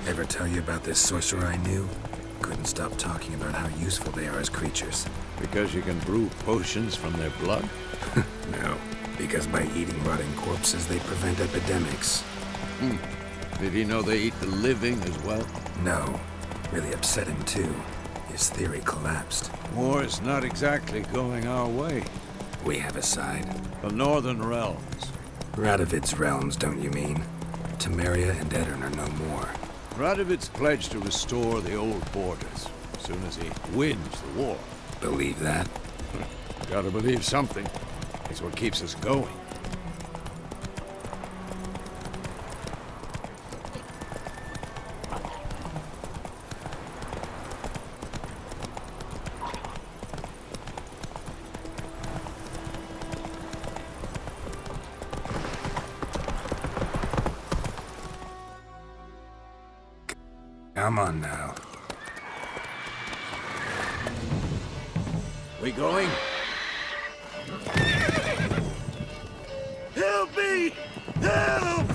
Ever tell you about this sorcerer I knew? Couldn't stop talking about how useful they are as creatures. Because you can brew potions from their blood? No, because by eating rotting corpses, they prevent epidemics. Did he know they eat the living as well? No. Really upset him, too. His theory collapsed. War's not exactly going our way. We have a side. The Northern Realms. Radovid's realms, don't you mean? Temeria and Edirn are no more. Radovid's pledged to restore the old borders, as soon as he wins the war. Believe that? Gotta believe something. It's what keeps us going. Come on now. We going? Help me! Help!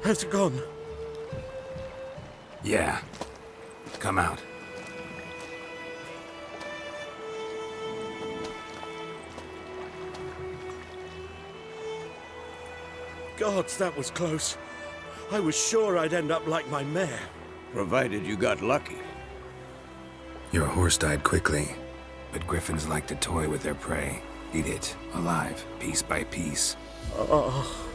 Has it gone? Yeah. Come out. Gods, that was close. I was sure I'd end up like my mare. Provided you got lucky. Your horse died quickly, but griffins like to toy with their prey. Eat it, alive, piece by piece. Oh.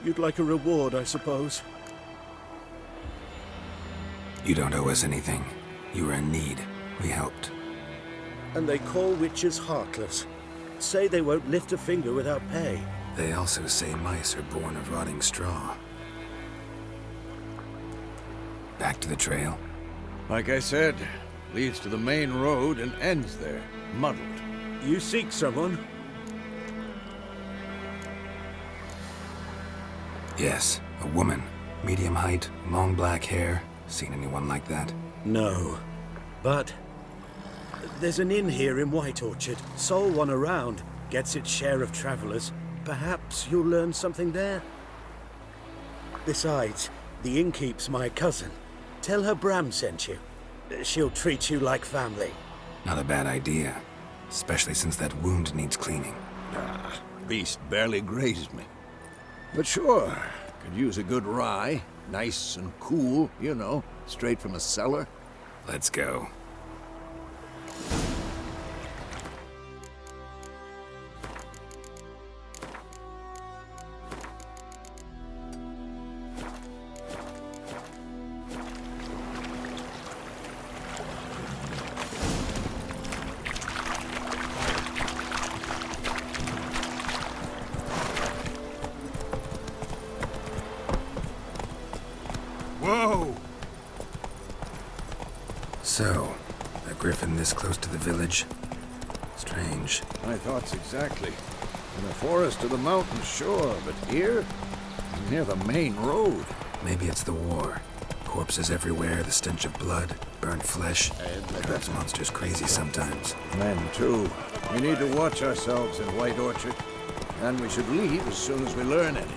You'd like a reward, I suppose. You don't owe us anything. You were in need. We helped. And they call witches heartless. Say they won't lift a finger without pay. They also say mice are born of rotting straw. Back to the trail? Like I said, leads to the main road and ends there, muddled. You seek someone? Yes, a woman. Medium height, long black hair. Seen anyone like that? No. But there's an inn here in White Orchard. Sole one around. Gets its share of travelers. Perhaps you'll learn something there? Besides, the innkeep's my cousin. Tell her Bram sent you. She'll treat you like family. Not a bad idea. Especially since that wound needs cleaning. Beast barely grazed me. But sure, could use a good rye. Nice and cool, you know, straight from a cellar. Let's go. Whoa! So, a griffin this close to the village? Strange. My thoughts exactly. In the forest or the mountains, sure, but here? Near the main road. Maybe it's the war. Corpses everywhere, the stench of blood, burnt flesh. Drives monsters crazy sometimes. Men, too. We need to watch ourselves in White Orchard. And we should leave as soon as we learn anything.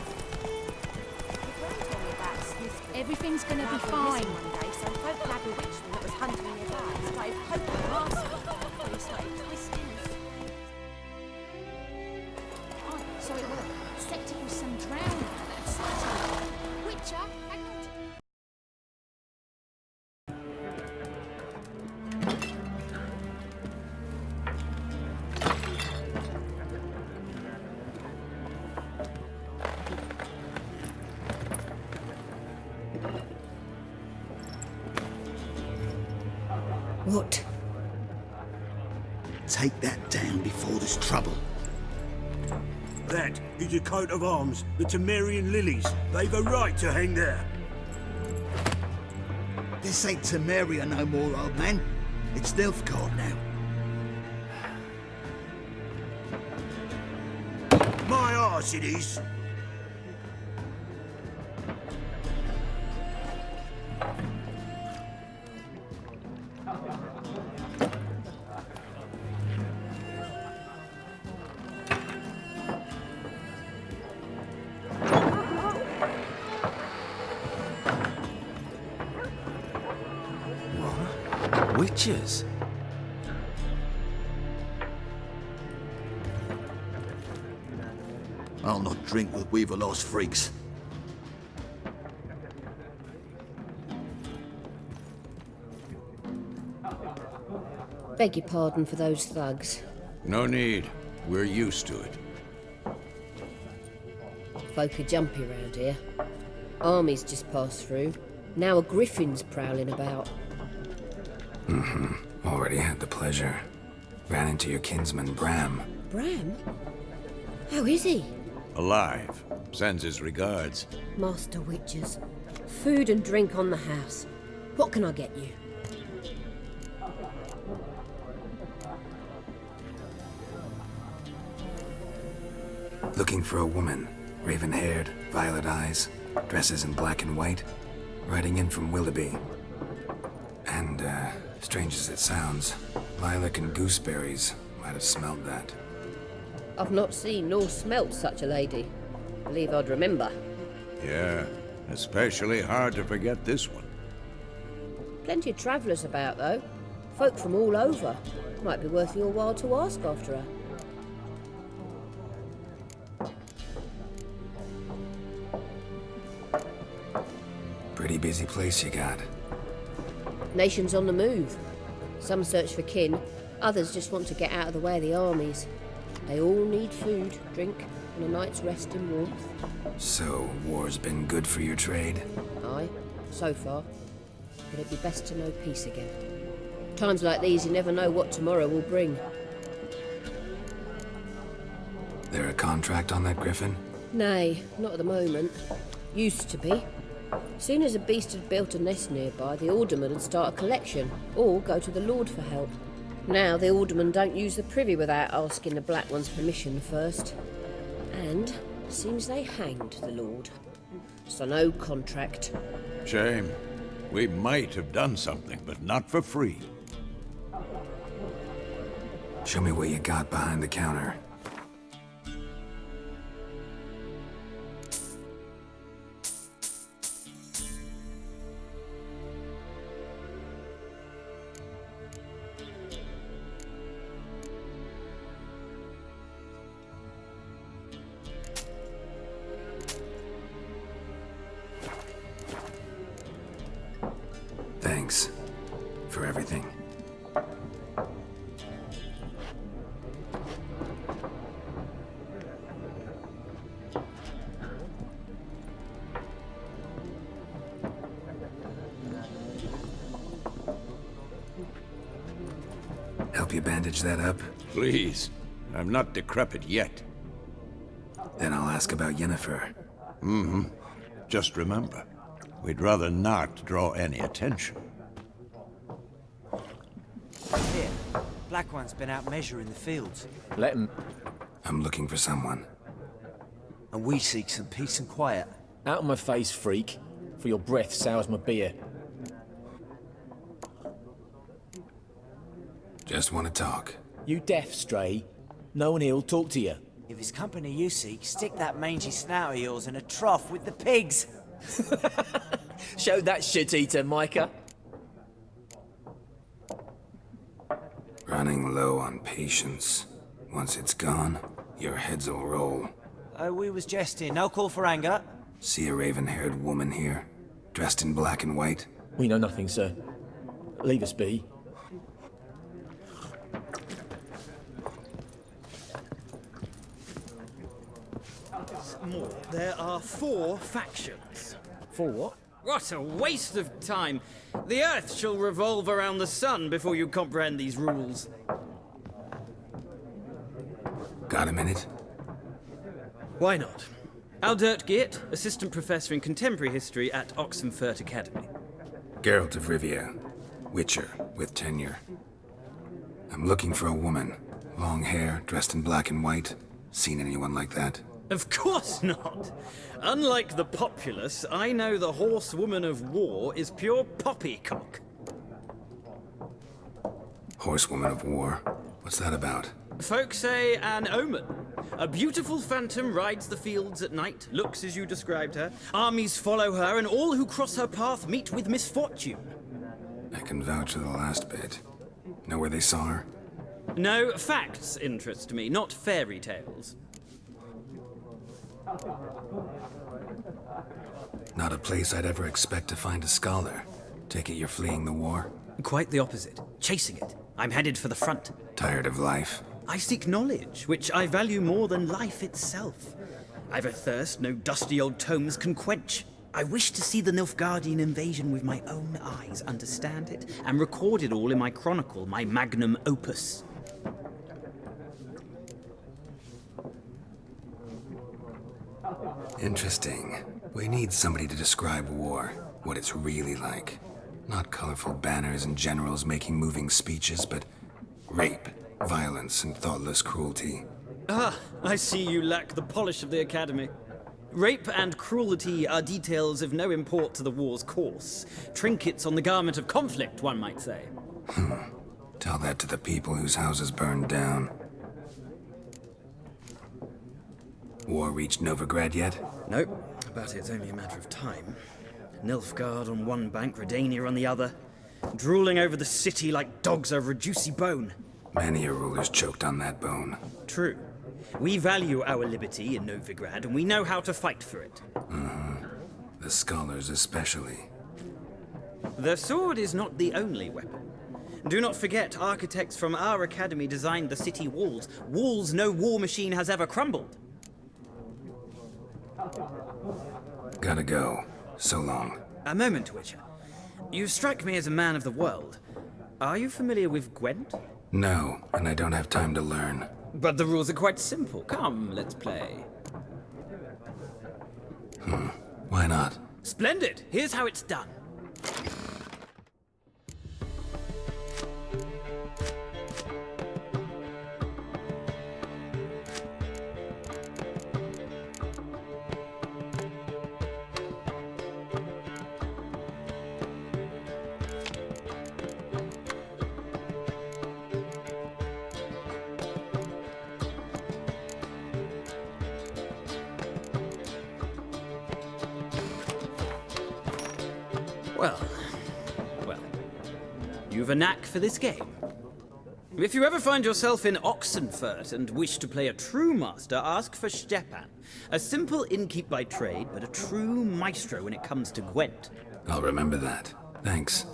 Everything's gonna be fine. One day, some folk grabbed a witchman that was hunting nearby. Started poking the master. He started twisting. Oh, so it was. Except it was some drowning. Witcher, hang on. What? Take that down before there's trouble. That is a coat of arms, the Temerian lilies. They've a right to hang there. This ain't Temeria no more, old man. It's Nilfgaard now. My arse it is. Witches? I'll not drink with Weaverlaw's freaks. Beg your pardon for those thugs. No need. We're used to it. Folk are jumpy round here. Armies just passed through. Now a griffin's prowling about. Already had the pleasure. Ran into your kinsman, Bram. Bram? How is he? Alive. Sends his regards. Master Witches. Food and drink on the house. What can I get you? Looking for a woman. Raven-haired, violet eyes, dresses in black and white. Riding in from Willoughby. And, strange as it sounds, lilac and gooseberries might have smelled that. I've not seen nor smelt such a lady. Believe I'd remember. Yeah, especially hard to forget this one. Plenty of travellers about, though. Folk from all over. Might be worth your while to ask after her. Pretty busy place you got. Nations on the move. Some search for kin, others just want to get out of the way of the armies. They all need food, drink, and a night's rest in warmth. So, war's been good for your trade? Aye, so far. But it'd be best to know peace again. Times like these, you never know what tomorrow will bring. There a contract on that griffin? Nay, not at the moment. Used to be. Soon as a beast had built a nest nearby, the alderman would start a collection, or go to the Lord for help. Now the alderman don't use the privy without asking the Black One's permission first. And seems they hanged the Lord. So no contract. Shame. We might have done something, but not for free. Show me what you got behind the counter. Thanks for everything. Help you bandage that up? Please. I'm not decrepit yet. Then I'll ask about Yennefer. Just remember, we'd rather not draw any attention. Here, Black One's been out measuring the fields. Let him. I'm looking for someone. And we seek some peace and quiet. Out of my face, freak. For your breath sours my beer. Just want to talk. You deaf, Stray? No one here'll talk to you. If it's company you seek, stick that mangy snout of yours in a trough with the pigs. Show that shit-eater, Micah. Running low on patience. Once it's gone, your heads'll roll. We was jesting, no call for anger. See a raven-haired woman here, dressed in black and white? We know nothing, sir. Leave us be. More. There are 4 factions. For what? What a waste of time. The Earth shall revolve around the sun before you comprehend these rules. Got a minute? Why not? Aldert Geert, Assistant Professor in Contemporary History at Oxenfurt Academy. Geralt of Rivia, Witcher with tenure. I'm looking for a woman. Long hair, dressed in black and white. Seen anyone like that? Of course not. Unlike the populace, I know the horsewoman of war is pure poppycock. Horsewoman of war? What's that about? Folk say an omen. A beautiful phantom rides the fields at night, looks as you described her. Armies follow her, and all who cross her path meet with misfortune. I can vouch for the last bit. Know where they saw her? No, facts interest me, not fairy tales. Not a place I'd ever expect to find a scholar. Take it you're fleeing the war? Quite the opposite. Chasing it. I'm headed for the front. Tired of life? I seek knowledge, which I value more than life itself. I've a thirst no dusty old tomes can quench. I wish to see the Nilfgaardian invasion with my own eyes, understand it, and record it all in my chronicle, my magnum opus. Interesting. We need somebody to describe war, what it's really like. Not colorful banners and generals making moving speeches, but rape, violence, and thoughtless cruelty. Ah, I see you lack the polish of the Academy. Rape and cruelty are details of no import to the war's course. Trinkets on the garment of conflict, one might say. Tell that to the people whose houses burned down. War reached Novigrad yet? Nope, but it's only a matter of time. Nilfgaard on one bank, Redania on the other. Drooling over the city like dogs over a juicy bone. Many a ruler's choked on that bone. True. We value our liberty in Novigrad, and we know how to fight for it. The scholars especially. The sword is not the only weapon. Do not forget, architects from our academy designed the city walls. Walls no war machine has ever crumbled. Gotta go. So long. A moment, Witcher. You strike me as a man of the world. Are you familiar with Gwent? No, and I don't have time to learn. But the rules are quite simple. Come, let's play. Why not? Splendid! Here's how it's done. Well, you've a knack for this game. If you ever find yourself in Oxenfurt and wish to play a true master, ask for Stepan. A simple innkeep by trade, but a true maestro when it comes to Gwent. I'll remember that. Thanks.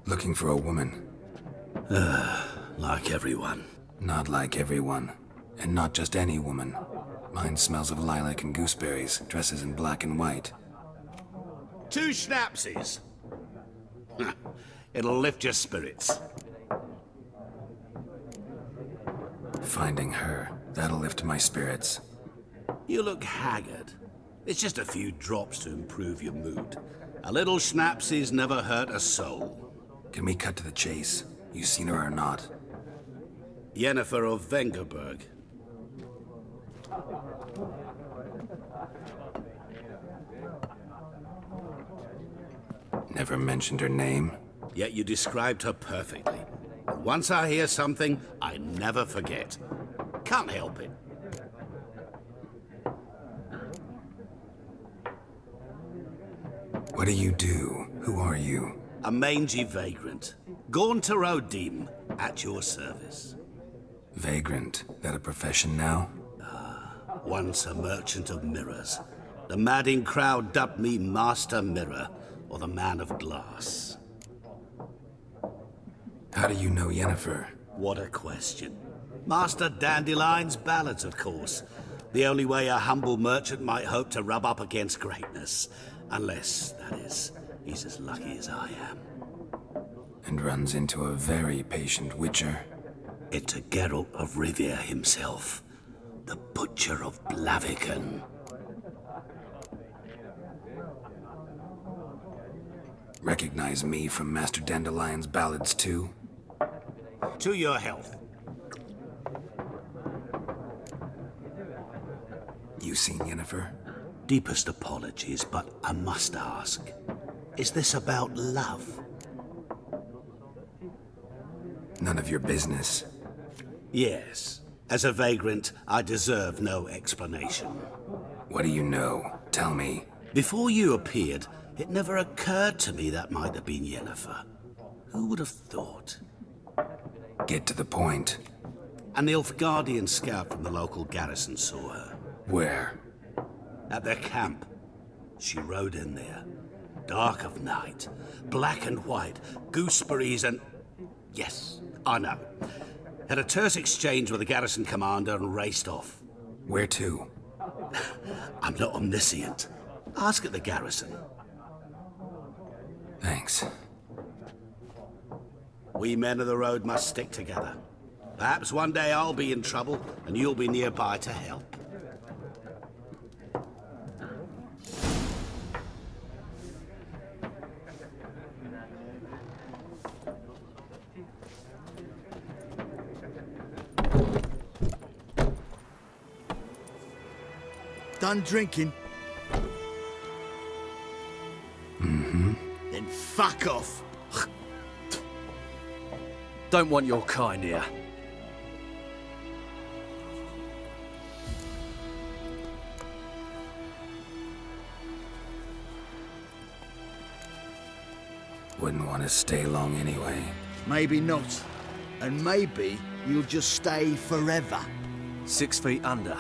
Looking for a woman. Like everyone. Not like everyone. And not just any woman. Mine smells of lilac and gooseberries, dresses in black and white. 2 schnapsies. It'll lift your spirits. Finding her, that'll lift my spirits. You look haggard. It's just a few drops to improve your mood. A little schnapsies never hurt a soul. Can we cut to the chase? You seen her or not? Yennefer of Vengerberg. Never mentioned her name? Yet you described her perfectly. And once I hear something, I never forget. Can't help it. What do you do? Who are you? A mangy vagrant. Gone to Rodim, at your service. Vagrant. That a profession now? Once a merchant of mirrors. The madding crowd dubbed me Master Mirror, or the Man of Glass. How do you know Yennefer? What a question. Master Dandelion's ballads, of course. The only way a humble merchant might hope to rub up against greatness. Unless, that is, he's as lucky as I am. And runs into a very patient witcher. Into Geralt of Rivia himself, the Butcher of Blaviken. Recognize me from Master Dandelion's ballads too? To your health. You seen Yennefer? Deepest apologies, but I must ask. Is this about love? None of your business. Yes. As a vagrant, I deserve no explanation. What do you know? Tell me. Before you appeared, it never occurred to me that might have been Yennefer. Who would have thought? Get to the point. An Nilfgaardian scout from the local garrison saw her. Where? At their camp. She rode in there. Dark of night. Black and white. Gooseberries and... Yes, I know. Had a terse exchange with the garrison commander and raced off. Where to? I'm not omniscient. Ask at the garrison. Thanks. We men of the road must stick together. Perhaps one day I'll be in trouble and you'll be nearby to help. Done drinking? Mm-hmm. Then fuck off. Don't want your kind here. Wouldn't want to stay long anyway. Maybe not. And maybe you'll just stay forever. 6 feet under.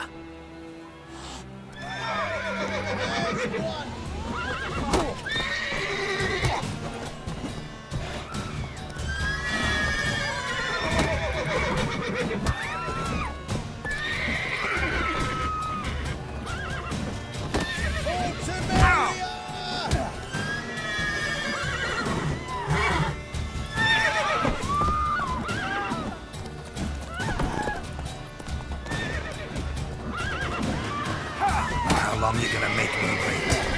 How long you gonna make me wait?